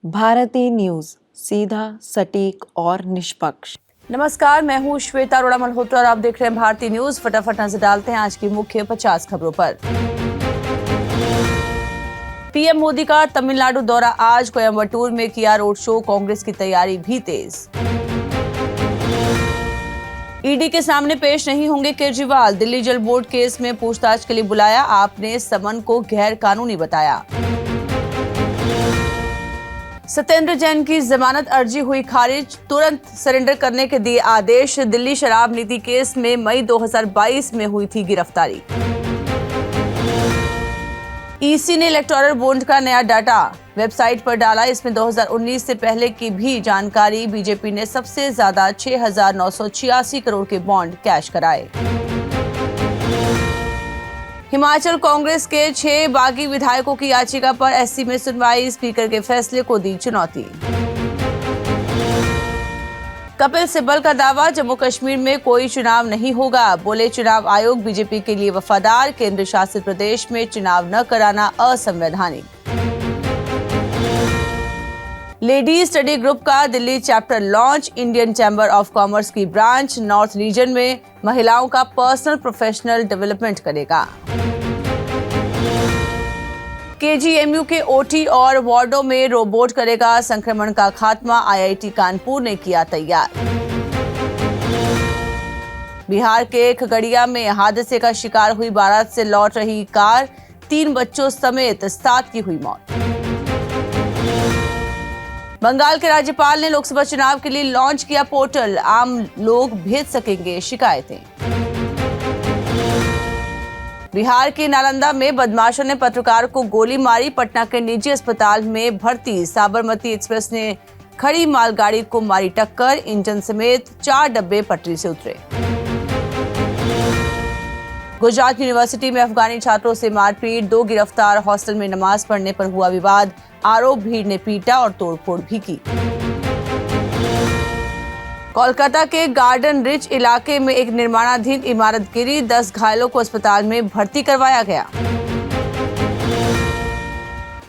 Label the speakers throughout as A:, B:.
A: Bharti news, सीधा, सटीक और निष्पक्ष।
B: नमस्कार, मैं हूं श्वेता अरोड़ा मल्होत्रा और आप देख रहे हैं भारती न्यूज। फटाफट नजर डालते हैं आज की मुख्य 50 खबरों पर। पीएम मोदी का तमिलनाडु दौरा आज, कोयम्बटूर में किया रोड शो, कांग्रेस की तैयारी भी तेज। ईडी के सामने पेश नहीं होंगे केजरीवाल, दिल्ली जल बोर्ड केस में पूछताछ के लिए बुलाया, आपने समन को गैर कानूनी बताया। सत्येंद्र जैन की जमानत अर्जी हुई खारिज, तुरंत सरेंडर करने के दिए आदेश, दिल्ली शराब नीति केस में मई 2022 में हुई थी गिरफ्तारी। ईसी ने इलेक्टोरल बॉन्ड का नया डाटा वेबसाइट पर डाला, इसमें 2019 से पहले की भी जानकारी। बीजेपी ने सबसे ज्यादा 6,986 करोड़ के बॉन्ड कैश कराए। हिमाचल कांग्रेस के 6 बागी विधायकों की याचिका पर एससी में सुनवाई, स्पीकर के फैसले को दी चुनौती। कपिल सिब्बल का दावा, जम्मू कश्मीर में कोई चुनाव नहीं होगा, बोले चुनाव आयोग बीजेपी के लिए वफादार, केंद्र शासित प्रदेश में चुनाव न कराना असंवैधानिक। लेडीज स्टडी ग्रुप का Delhi chapter launch, Indian chamber of commerce की ब्रांच नॉर्थ रीजन में महिलाओं का पर्सनल प्रोफेशनल डेवलपमेंट करेगा। केजीएमयू के ओटी और वार्डों में रोबोट करेगा संक्रमण का खात्मा, आईआईटी कानपुर ने किया तैयार। बिहार के खगड़िया में हादसे का शिकार हुई बारात से लौट रही कार, 3 बच्चों समेत 7 की हुई मौत। बंगाल के राज्यपाल ने लोकसभा चुनाव के लिए लॉन्च किया पोर्टल, आम लोग भेज सकेंगे शिकायतें। बिहार के नालंदा में बदमाशों ने पत्रकार को गोली मारी, पटना के निजी अस्पताल में भर्ती। साबरमती एक्सप्रेस ने खड़ी मालगाड़ी को मारी टक्कर, इंजन समेत 4 डब्बे पटरी से उतरे। गुजरात यूनिवर्सिटी में अफगानी छात्रों से मारपीट, 2 गिरफ्तार, हॉस्टल में नमाज पढ़ने पर हुआ विवाद, आरोप भीड़ ने पीटा और तोड़फोड़ भी की। कोलकाता के गार्डन रिच इलाके में एक निर्माणाधीन इमारत गिरी, 10 घायलों को अस्पताल में भर्ती करवाया गया।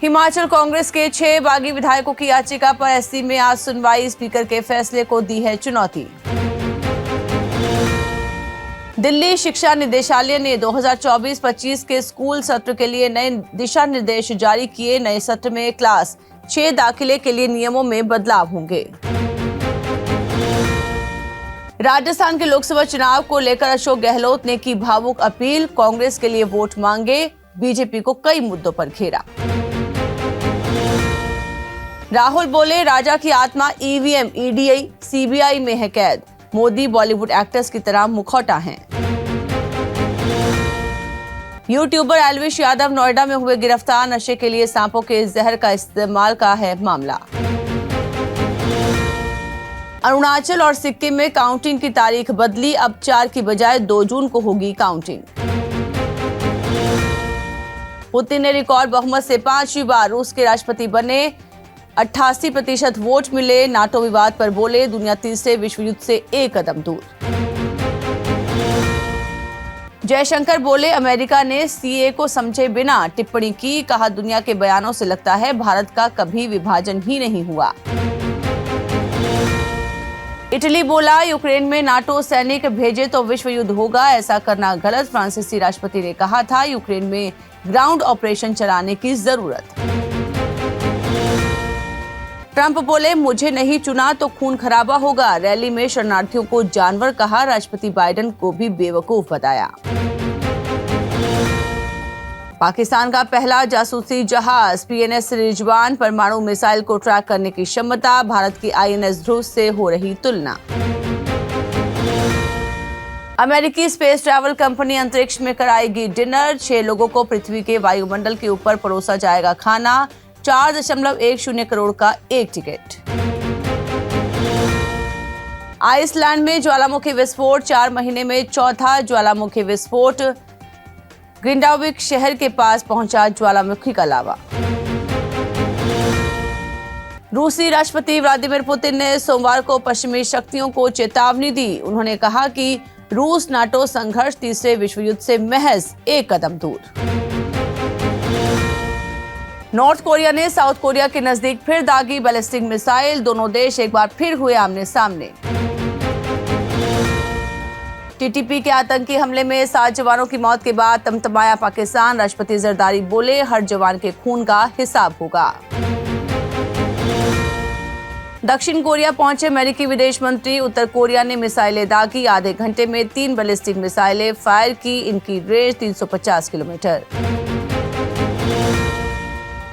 B: हिमाचल कांग्रेस के 6 बागी विधायकों की याचिका पर एससी में आज सुनवाई, स्पीकर के फैसले को दी है चुनौती। दिल्ली शिक्षा निदेशालय ने 2024-25 के स्कूल सत्र के लिए नए दिशा निर्देश जारी किए, नए सत्र में क्लास 6 दाखिले के लिए नियमों में बदलाव होंगे। राजस्थान के लोकसभा चुनाव को लेकर अशोक गहलोत ने की भावुक अपील, कांग्रेस के लिए वोट मांगे, बीजेपी को कई मुद्दों पर घेरा। राहुल बोले, राजा की आत्मा ईवीएम, ईडी, सीबीआई में है कैद, मोदी बॉलीवुड एक्टर्स की तरह मुखौटा हैं। यूट्यूबर एल्विश यादव नोएडा में हुए गिरफ्तार, नशे के लिए सांपों के जहर का इस्तेमाल का है मामला। अरुणाचल और सिक्किम में काउंटिंग की तारीख बदली, अब 4 की बजाय 2 जून को होगी काउंटिंग। पुतिन ने रिकॉर्ड बहुमत से 5वीं बार रूस के राष्ट्रपति बने, 88% वोट मिले, नाटो विवाद पर बोले, दुनिया तीसरे विश्व युद्ध से एक कदम दूर। जयशंकर बोले, अमेरिका ने सीए को समझे बिना टिप्पणी की, कहा दुनिया के बयानों से लगता है भारत का कभी विभाजन ही नहीं हुआ। इटली बोला, यूक्रेन में नाटो सैनिक भेजे तो विश्व युद्ध होगा, ऐसा करना गलत, फ्रांसीसी राष्ट्रपति ने कहा था यूक्रेन में ग्राउंड ऑपरेशन चलाने की जरूरत। ट्रंप बोले, मुझे नहीं चुना तो खून खराबा होगा, रैली में शरणार्थियों को जानवर कहा, राष्ट्रपति बाइडेन को भी बेवकूफ बताया। पाकिस्तान का पहला जासूसी जहाज पीएनएस रिजवान, परमाणु मिसाइल को ट्रैक करने की क्षमता, भारत की आईएनएस ध्रुव से हो रही तुलना। अमेरिकी स्पेस ट्रैवल कंपनी अंतरिक्ष में कराएगी डिनर, 6 लोगों को पृथ्वी के वायुमंडल के ऊपर परोसा जाएगा खाना, 4.10 करोड़ का एक टिकट। आइसलैंड में ज्वालामुखी विस्फोट, 4 महीने में चौथा ज्वालामुखी विस्फोट, ग्रिंडाविक शहर के पास पहुंचा ज्वालामुखी का लावा। रूसी राष्ट्रपति व्लादिमीर पुतिन ने सोमवार को पश्चिमी शक्तियों को चेतावनी दी, उन्होंने कहा कि रूस नाटो संघर्ष तीसरे विश्व युद्ध से महज एक कदम दूर। नॉर्थ कोरिया ने साउथ कोरिया के नजदीक फिर दागी बैलिस्टिक मिसाइल, दोनों देश एक बार फिर हुए आमने सामने। टीटीपी के आतंकी हमले में 7 जवानों की मौत के बाद तमतमाया पाकिस्तान, राष्ट्रपति जरदारी बोले हर जवान के खून का हिसाब होगा। दक्षिण कोरिया पहुंचे अमेरिकी विदेश मंत्री, उत्तर कोरिया ने मिसाइलें दागी, आधे घंटे में 3 बैलिस्टिक मिसाइलें फायर की, इनकी रेंज 350 किलोमीटर।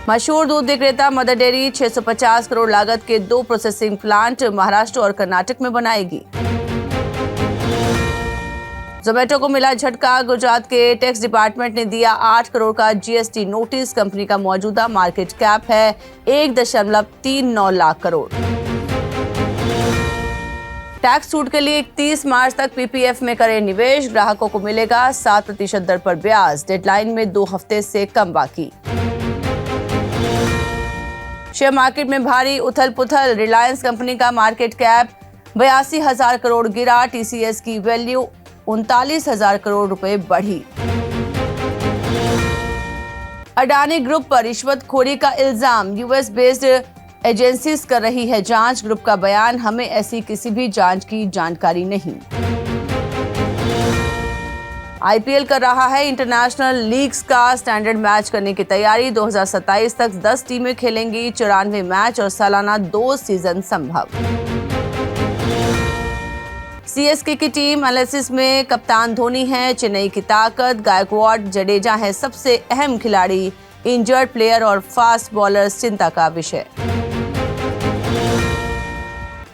B: मशहूर दूध विक्रेता मदर डेयरी 650 करोड़ लागत के 2 प्रोसेसिंग प्लांट महाराष्ट्र और कर्नाटक में बनाएगी। जोमेटो को मिला झटका, गुजरात के टैक्स डिपार्टमेंट ने दिया 8 करोड़ का जीएसटी नोटिस। कंपनी का मौजूदा मार्केट कैप है 1.39 लाख करोड़। टैक्स छूट के लिए 31 मार्च तक पीपीएफ में करें निवेश, ग्राहकों को मिलेगा 7% दर पर ब्याज, डेडलाइन में 2 हफ्ते से कम बाकी। शेयर मार्केट में भारी उथल पुथल, रिलायंस कंपनी का मार्केट कैप 82,000 करोड़ गिरा, टीसीएस की वैल्यू 39,000 करोड़ रुपए बढ़ी। अडानी ग्रुप पर रिश्वतखोरी का इल्जाम, यूएस बेस्ड एजेंसीज कर रही है जांच, ग्रुप का बयान, हमें ऐसी किसी भी जांच की जानकारी नहीं। आईपीएल कर रहा है इंटरनेशनल लीग्स का स्टैंडर्ड मैच करने की तैयारी, 2027 तक 10 टीमें खेलेंगी 94 मैच और सालाना 2 सीजन संभव। सीएसके की टीम एनालिसिस में कप्तान धोनी है चेन्नई की ताकत, गायकवाड़ जडेजा है सबसे अहम खिलाड़ी, इंजर्ड प्लेयर और फास्ट बॉलर्स चिंता का विषय।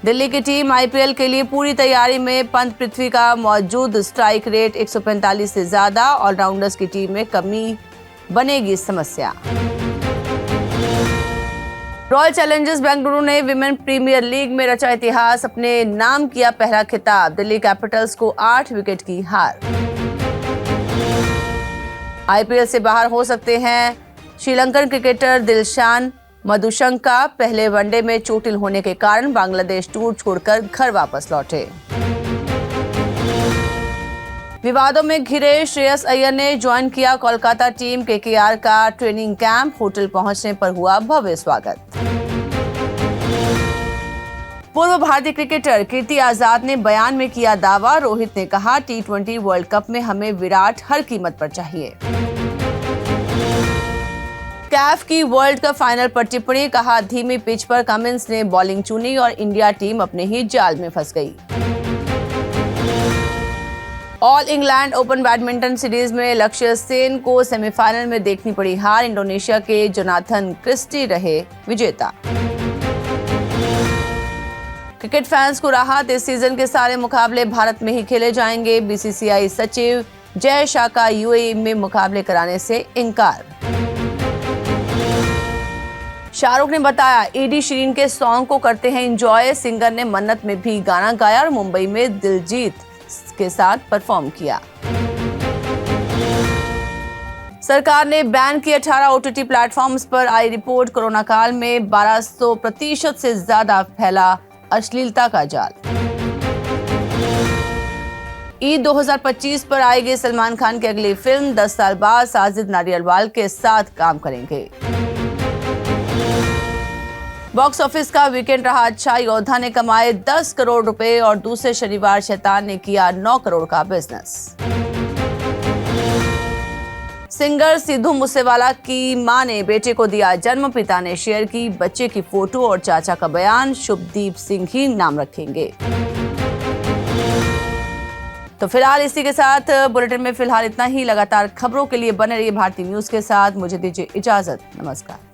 B: दिल्ली की टीम आईपीएल के लिए पूरी तैयारी में, पंत पृथ्वी का मौजूद स्ट्राइक रेट 145 से ज्यादा, ऑलराउंडर्स की टीम में कमी बनेगी समस्या। रॉयल चैलेंजर्स बेंगलुरु ने विमेन प्रीमियर लीग में रचा इतिहास, अपने नाम किया पहला खिताब, दिल्ली कैपिटल्स को 8 विकेट की हार। आईपीएल से बाहर हो सकते हैं श्रीलंकन क्रिकेटर दिलशान मधुशंका, पहले वनडे में चोटिल होने के कारण बांग्लादेश टूर छोड़कर घर वापस लौटे। विवादों में घिरे श्रेयस अय्यर ने ज्वाइन किया कोलकाता टीम, केकेआर का ट्रेनिंग कैंप, होटल पहुंचने पर हुआ भव्य स्वागत। पूर्व भारतीय क्रिकेटर कीर्ति आजाद ने बयान में किया दावा, रोहित ने कहा T20 वर्ल्ड कप में हमें विराट हर कीमत पर चाहिए। कैफ की वर्ल्ड कप फाइनल पर टिप्पणी, कहा धीमी पिच पर कमिंस ने बॉलिंग चुनी और इंडिया टीम अपने ही जाल में फंस गई। All England open badminton series में लक्ष्य सेन को सेमीफाइनल में देखनी पड़ी हार, इंडोनेशिया के जोनाथन क्रिस्टी रहे विजेता। क्रिकेट फैंस को राहत, इस सीजन के सारे मुकाबले भारत में ही खेले जाएंगे, बीसीसीआई सचिव जय शाह का यूएई में मुकाबले कराने से इनकार। शाहरुख ने बताया ईडी शिरीन के सॉन्ग को करते हैं एंजॉय, सिंगर ने मन्नत में भी गाना गाया और मुंबई में दिलजीत के साथ परफॉर्म किया। सरकार ने बैन किए 18 ओटीटी प्लेटफॉर्म्स पर आई रिपोर्ट, कोरोना काल में 1200% से ज्यादा फैला अश्लीलता का जाल। ईद 2025 पर आएगी सलमान खान की अगली फिल्म, 10 साल बाद साजिद नाडियाडवाल के साथ काम करेंगे। बॉक्स ऑफिस का वीकेंड रहा अच्छा, योद्धा ने कमाए 10 करोड़ रुपए और दूसरे शनिवार शैतान ने किया 9 करोड़ का बिजनेस। सिंगर सिद्धू मूसेवाला की मां ने बेटे को दिया जन्म, पिता ने शेयर की बच्चे की फोटो और चाचा का बयान, शुभदीप सिंह ही नाम रखेंगे। तो फिलहाल इसी के साथ बुलेटिन में फिलहाल इतना ही। लगातार खबरों के लिए बने रहिए भारती न्यूज के साथ। मुझे दीजिए इजाजत, नमस्कार।